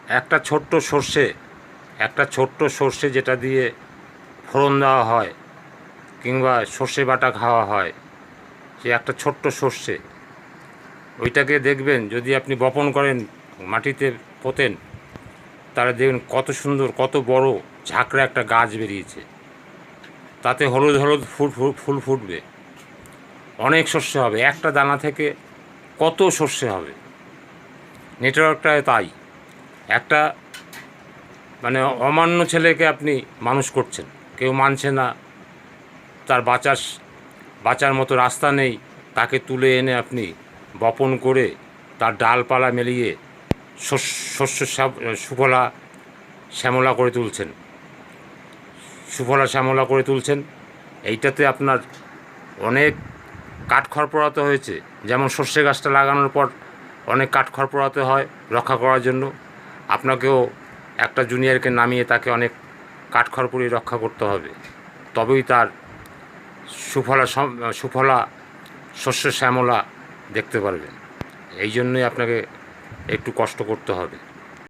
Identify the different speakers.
Speaker 1: একটা ছোট্ট সর্ষে যেটা দিয়ে ফোড়ন দেওয়া হয় কিংবা সর্ষে বাটা খাওয়া হয়, সে একটা ছোট্ট সর্ষে, ওইটাকে দেখবেন যদি আপনি বপন করেন, মাটিতে পোতেন, তাহলে দেখবেন কত সুন্দর, কত বড় ঝাঁকড়া একটা গাছ বেরিয়েছে। তাতে হলুদ হলুদ ফুল ফুটবে, অনেক শস্য হবে। একটা দানা থেকে কত শস্য হবে। নেটওয়ার্কটায় তাই একটা মানে অমান্য ছেলেকে আপনি মানুষ করছেন, কেউ মানছে না, তার বাঁচার মতো রাস্তা নেই, তাকে তুলে এনে আপনি বপন করে তার ডালপালা মেলিয়ে শস্য সুফলা শ্যামলা করে তুলছেন। এইটাতে আপনার অনেক কাঠখড় পোড়াতে হয়েছে। যেমন সর্ষে গাছটা লাগানোর পর অনেক কাঠখড় পোড়াতে হয় রক্ষা করার জন্য, আপনাকেও একটা জুনিয়রকে নামিয়ে তাকে অনেক কাঠখড় পুড়িয়ে রক্ষা করতে হবে, তবেই তার সুফলা শস্য শ্যামলা দেখতে পারবেন। এই জন্যই আপনাকে একটু কষ্ট করতে হবে।